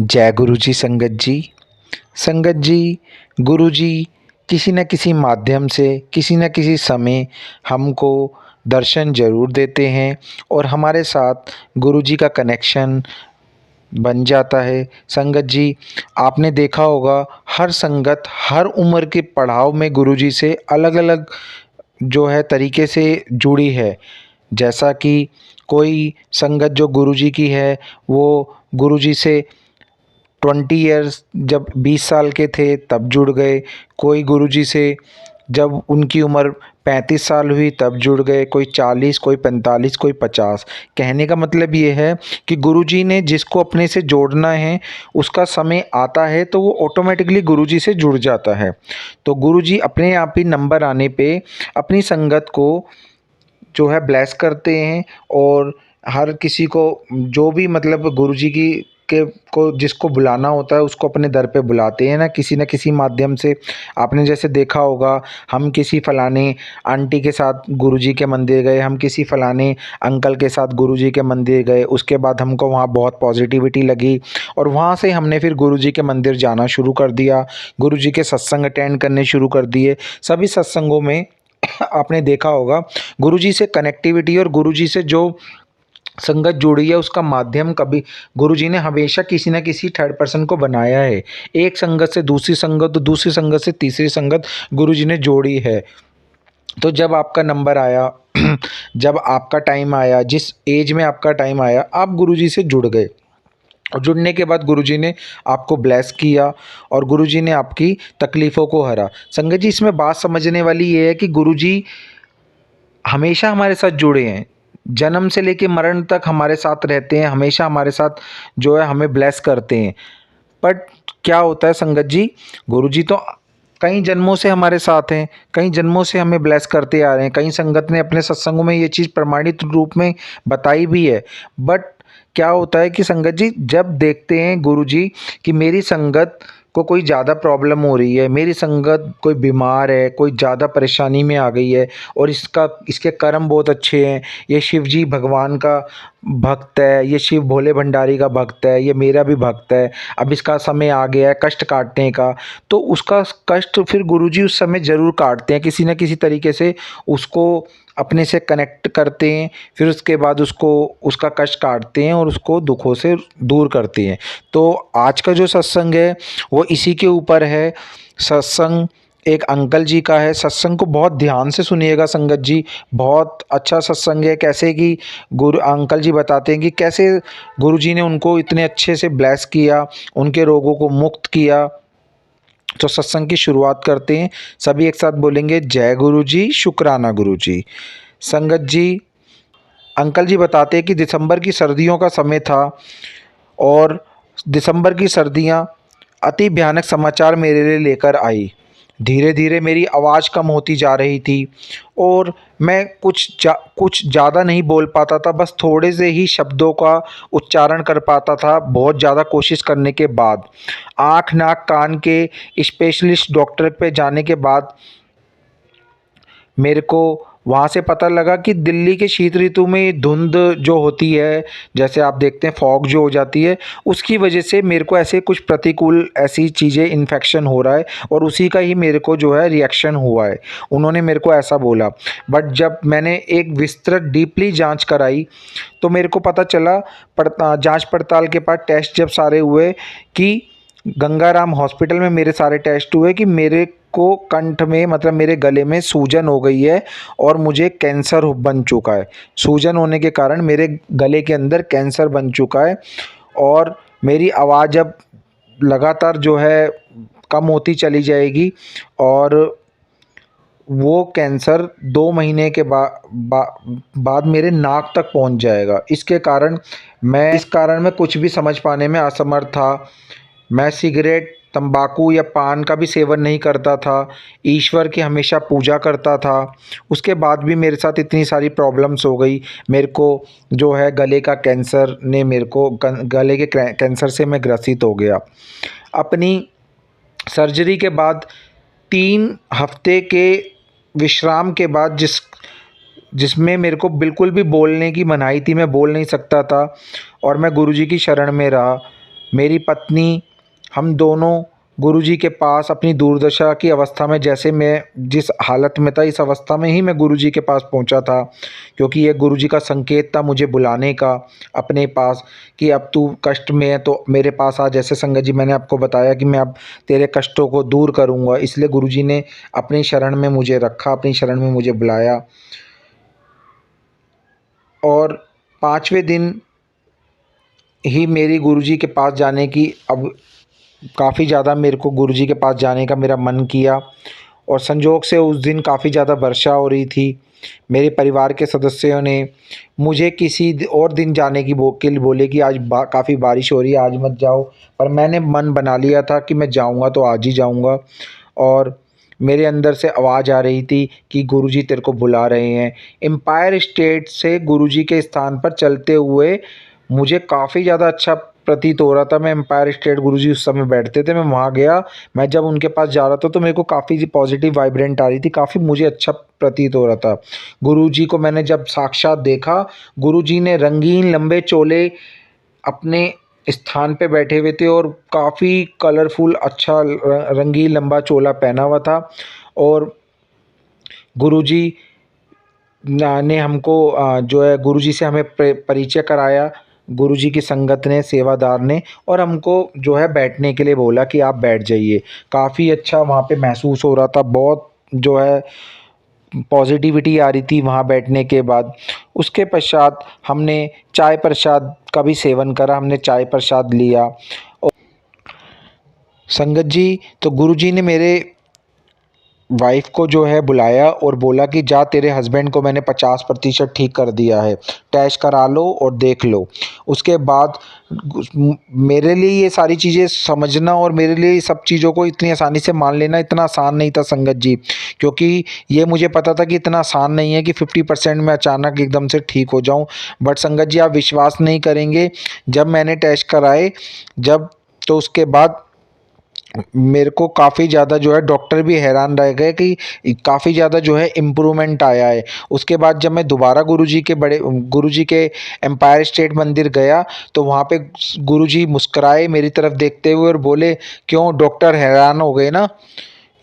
जय गुरु जी संगत जी। संगत जी, गुरु जी किसी न किसी माध्यम से किसी न किसी समय हमको दर्शन ज़रूर देते हैं और हमारे साथ गुरु जी का कनेक्शन बन जाता है। संगत जी, आपने देखा होगा हर संगत हर उम्र के पड़ाव में गुरु जी से अलग-अलग जो है तरीके से जुड़ी है। जैसा कि कोई संगत जो गुरु जी की है वो गुरु जी से 20 इयर्स जब 20 साल के थे तब जुड़ गए, कोई गुरुजी से जब उनकी उम्र 35 साल हुई तब जुड़ गए, कोई 40, कोई 45, कोई 50। कहने का मतलब ये है कि गुरुजी ने जिसको अपने से जोड़ना है उसका समय आता है तो वो ऑटोमेटिकली गुरुजी से जुड़ जाता है। तो गुरुजी अपने आप ही नंबर आने पे अपनी संगत को जो है ब्लेस करते हैं और हर किसी को जो भी मतलब गुरुजी की के को जिसको बुलाना होता है उसको अपने दर पे बुलाते हैं ना किसी माध्यम से। आपने जैसे देखा होगा हम किसी फलाने आंटी के साथ गुरुजी के मंदिर गए, हम किसी फलाने अंकल के साथ गुरुजी के मंदिर गए, उसके बाद हमको वहाँ बहुत पॉजिटिविटी लगी और वहाँ से हमने फिर गुरुजी के मंदिर जाना शुरू कर दिया, गुरुजी के सत्संग अटेंड करने शुरू कर दिए। सभी सत्संगों में आपने देखा होगा गुरुजी से कनेक्टिविटी और गुरुजी से जो संगत जुड़ी है उसका माध्यम कभी गुरुजी ने हमेशा किसी न किसी थर्ड पर्सन को बनाया है। एक संगत से दूसरी संगत, तो दूसरी संगत से तीसरी संगत गुरुजी ने जोड़ी है। तो जब आपका नंबर आया जब आपका टाइम आया, जिस एज में आपका टाइम आया, आप गुरुजी से जुड़ गए और जुड़ने के बाद गुरुजी ने आपको ब्लेस किया और गुरुजी ने आपकी तकलीफ़ों को हरा। संगत जी, इसमें बात समझने वाली ये है कि गुरुजी हमेशा हमारे साथ जुड़े हैं, जन्म से लेके मरण तक हमारे साथ रहते हैं, हमेशा हमारे साथ जो है हमें ब्लेस करते हैं। बट क्या होता है संगत जी, गुरुजी तो कई जन्मों से हमारे साथ हैं, कई जन्मों से हमें ब्लेस करते आ रहे हैं, कई संगत ने अपने सत्संगों में ये चीज़ प्रमाणित रूप में बताई भी है। बट क्या होता है कि संगत जी, जब देखते हैं गुरुजी कि मेरी संगत को कोई ज़्यादा प्रॉब्लम हो रही है, मेरी संगत कोई बीमार है, कोई ज़्यादा परेशानी में आ गई है और इसके कर्म बहुत अच्छे हैं, ये शिव जी भगवान का भक्त है, ये शिव भोले भंडारी का भक्त है, ये मेरा भी भक्त है, अब इसका समय आ गया है कष्ट काटने का, तो उसका कष्ट फिर गुरुजी उस समय ज़रूर काटते हैं, किसी न किसी तरीके से उसको अपने से कनेक्ट करते हैं, फिर उसके बाद उसको उसका कष्ट काटते हैं और उसको दुखों से दूर करते हैं। तो आज का जो सत्संग है वो इसी के ऊपर है। सत्संग एक अंकल जी का है, सत्संग को बहुत ध्यान से सुनिएगा संगत जी, बहुत अच्छा सत्संग है। कैसे कि गुरु अंकल जी बताते हैं कि कैसे गुरुजी ने उनको इतने अच्छे से ब्लेस किया, उनके रोगों को मुक्त किया। तो सत्संग की शुरुआत करते हैं, सभी एक साथ बोलेंगे जय गुरु जी, शुक्राना गुरु जी। संगत जी, अंकल जी बताते हैं कि दिसंबर की सर्दियों का समय था और दिसंबर की सर्दियां अति भयानक समाचार मेरे लिए लेकर आई। धीरे धीरे मेरी आवाज़ कम होती जा रही थी और मैं कुछ ज़्यादा नहीं बोल पाता था, बस थोड़े से ही शब्दों का उच्चारण कर पाता था बहुत ज़्यादा कोशिश करने के बाद। आँख नाक कान के स्पेशलिस्ट डॉक्टर पे जाने के बाद मेरे को वहाँ से पता लगा कि दिल्ली के शीत ऋतु में धुंध जो होती है, जैसे आप देखते हैं फॉग जो हो जाती है, उसकी वजह से मेरे को ऐसे कुछ प्रतिकूल ऐसी चीज़ें इन्फेक्शन हो रहा है और उसी का ही मेरे को जो है रिएक्शन हुआ है। उन्होंने मेरे को ऐसा बोला। बट जब मैंने एक विस्तृत डीपली जांच कराई तो मेरे को पता चला जांच पड़ताल के बाद टेस्ट जब सारे हुए कि गंगाराम हॉस्पिटल में मेरे सारे टेस्ट हुए कि मेरे को कंठ में मतलब मेरे गले में सूजन हो गई है और मुझे कैंसर बन चुका है। सूजन होने के कारण मेरे गले के अंदर कैंसर बन चुका है और मेरी आवाज़ अब लगातार जो है कम होती चली जाएगी और वो कैंसर 2 महीने के बाद मेरे नाक तक पहुंच जाएगा। इस कारण मैं कुछ भी समझ पाने में असमर्थ था। मैं सिगरेट, तंबाकू या पान का भी सेवन नहीं करता था, ईश्वर की हमेशा पूजा करता था। उसके बाद भी मेरे साथ इतनी सारी प्रॉब्लम्स हो गई। मेरे को जो है गले का कैंसर ने मेरे को गले के कैंसर से मैं ग्रसित हो गया। अपनी सर्जरी के बाद 3 हफ्ते के विश्राम के बाद जिसमें मेरे को बिल्कुल भी बोलने की मनाही थी, मैं बोल नहीं सकता था और मैं गुरुजी की शरण में रहा। मेरी पत्नी, हम दोनों गुरुजी के पास अपनी दुर्दशा की अवस्था में, जैसे मैं जिस हालत में था, इस अवस्था में ही मैं गुरुजी के पास पहुंचा था, क्योंकि ये गुरुजी का संकेत था मुझे बुलाने का अपने पास, कि अब तू कष्ट में है तो मेरे पास आ। जैसे संगत जी मैंने आपको बताया कि मैं अब तेरे कष्टों को दूर करूंगा, इसलिए गुरुजी ने अपनी शरण में मुझे रखा, अपनी शरण में मुझे बुलाया। और 5वें दिन ही मेरी गुरुजी के पास जाने की, अब काफ़ी ज़्यादा मेरे को गुरुजी के पास जाने का मेरा मन किया, और संजोग से उस दिन काफ़ी ज़्यादा वर्षा हो रही थी। मेरे परिवार के सदस्यों ने मुझे किसी और दिन जाने की के लिए बोले कि आज काफ़ी बारिश हो रही है, आज मत जाओ, पर मैंने मन बना लिया था कि मैं जाऊंगा तो आज ही जाऊंगा। और मेरे अंदर से आवाज़ आ रही थी कि गुरुजी तेरे को बुला रहे हैं। एम्पायर स्टेट से गुरुजी के स्थान पर चलते हुए मुझे काफ़ी ज़्यादा अच्छा प्रतीत हो रहा था। मैं एम्पायर स्टेट, गुरुजी उस समय बैठते थे, मैं वहाँ गया। मैं जब उनके पास जा रहा था तो मेरे को काफ़ी पॉजिटिव वाइब्रेंट आ रही थी, काफ़ी मुझे अच्छा प्रतीत हो रहा था। गुरुजी को मैंने जब साक्षात देखा, गुरुजी ने रंगीन लंबे चोले अपने स्थान पे बैठे हुए थे, और काफ़ी कलरफुल अच्छा रंगीन लंबा चोला पहना हुआ था। और गुरुजी ने हमको जो है गुरुजी से हमें परिचय कराया, गुरुजी की संगत ने, सेवादार ने, और हमको जो है बैठने के लिए बोला कि आप बैठ जाइए। काफ़ी अच्छा वहाँ पे महसूस हो रहा था, बहुत जो है पॉजिटिविटी आ रही थी वहाँ बैठने के बाद। उसके पश्चात हमने चाय प्रसाद का भी सेवन करा, हमने चाय प्रसाद लिया। और संगत जी, तो गुरुजी ने मेरे वाइफ को जो है बुलाया और बोला कि जा, तेरे हस्बैंड को मैंने 50% ठीक कर दिया है, टेस्ट करा लो और देख लो। उसके बाद मेरे लिए ये सारी चीज़ें समझना और मेरे लिए सब चीज़ों को इतनी आसानी से मान लेना इतना आसान नहीं था संगत जी, क्योंकि ये मुझे पता था कि इतना आसान नहीं है कि 50% में अचानक एकदम से ठीक हो जाऊं। बट संगत जी, आप विश्वास नहीं करेंगे, जब मैंने टेस्ट कराए, जब तो उसके बाद मेरे को काफ़ी ज़्यादा जो है डॉक्टर भी हैरान रह गए कि काफ़ी ज़्यादा जो है इम्प्रूवमेंट आया है। उसके बाद जब मैं दोबारा गुरुजी के एम्पायर स्टेट मंदिर गया, तो वहाँ पे गुरुजी मुस्कुराए मेरी तरफ देखते हुए और बोले, क्यों डॉक्टर, हैरान हो गए ना?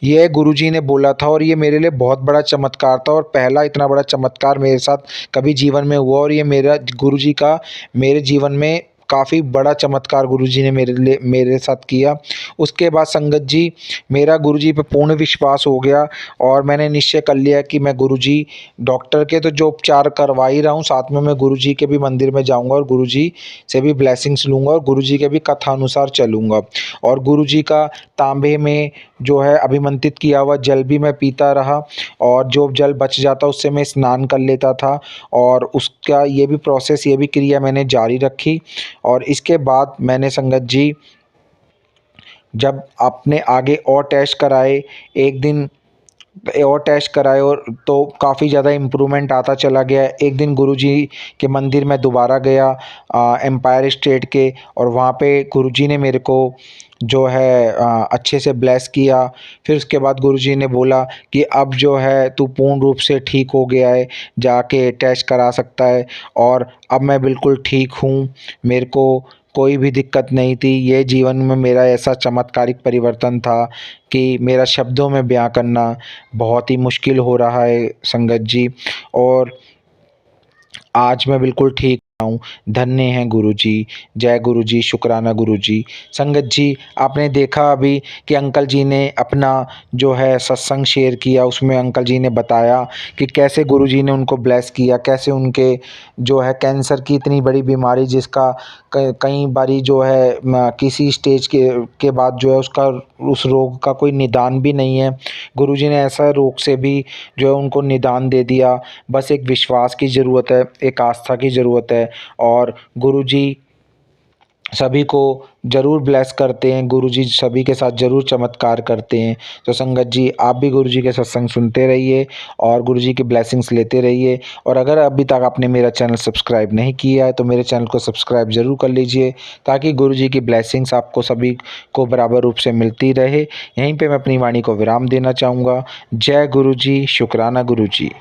ये गुरुजी ने बोला था, और ये मेरे लिए बहुत बड़ा चमत्कार था, और पहला इतना बड़ा चमत्कार मेरे साथ कभी जीवन में हुआ, और ये मेरा गुरुजी का मेरे जीवन में काफ़ी बड़ा चमत्कार गुरुजी ने मेरे साथ किया। उसके बाद संगत जी, मेरा गुरुजी पे पूर्ण विश्वास हो गया, और मैंने निश्चय कर लिया कि मैं गुरुजी, डॉक्टर के तो जो उपचार करवा ही रहा हूँ, साथ में मैं गुरुजी के भी मंदिर में जाऊँगा और गुरुजी से भी ब्लेसिंग्स लूँगा और गुरुजी के भी कथा अनुसार चलूँगा। और गुरुजी का तांबे में जो है अभिमंत्रित किया हुआ जल भी मैं पीता रहा, और जो जल बच जाता उससे मैं स्नान कर लेता था, और उसका ये भी प्रोसेस, ये भी क्रिया मैंने जारी रखी। और इसके बाद मैंने संगत जी जब अपने आगे और टेस्ट कराए, एक दिन और टेस्ट कराए, और तो काफ़ी ज़्यादा इम्प्रूवमेंट आता चला गया। एक दिन गुरुजी के मंदिर में दोबारा गया, एम्पायर स्टेट के, और वहाँ पे गुरुजी ने मेरे को जो है अच्छे से ब्लेस किया। फिर उसके बाद गुरुजी ने बोला कि अब जो है तू पूर्ण रूप से ठीक हो गया है, जाके टेस्ट करा सकता है। और अब मैं बिल्कुल ठीक हूँ, मेरे को कोई भी दिक्कत नहीं थी। ये जीवन में मेरा ऐसा चमत्कारिक परिवर्तन था कि मेरा शब्दों में बयां करना बहुत ही मुश्किल हो रहा है संगत जी। और आज मैं बिल्कुल ठीक हूँ। धन्य हैं गुरुजी, जय गुरुजी, शुक्राना गुरुजी। संगत जी, आपने देखा अभी कि अंकल जी ने अपना जो है सत्संग शेयर किया, उसमें अंकल जी ने बताया कि कैसे गुरुजी ने उनको ब्लेस किया, कैसे उनके जो है कैंसर की इतनी बड़ी बीमारी, जिसका कई बारी जो है किसी स्टेज के बाद जो है उसका, उस रोग का कोई निदान भी नहीं है। गुरुजी ने ऐसा रोग से भी जो है उनको निदान दे दिया। बस एक विश्वास की ज़रूरत है, एक आस्था की ज़रूरत है, और गुरुजी सभी को ज़रूर ब्लेस करते हैं, गुरुजी सभी के साथ ज़रूर चमत्कार करते हैं। तो संगत जी, आप भी गुरुजी के सत्संग सुनते रहिए और गुरुजी की ब्लेसिंग्स लेते रहिए। और अगर अभी तक आपने मेरा चैनल सब्सक्राइब नहीं किया है तो मेरे चैनल को सब्सक्राइब ज़रूर कर लीजिए, ताकि गुरुजी की ब्लेसिंग्स आपको सभी को बराबर रूप से मिलती रहे। यहीं पे मैं अपनी वाणी को विराम देना चाहूँगा। जय गुरुजी, शुक्राना गुरुजी।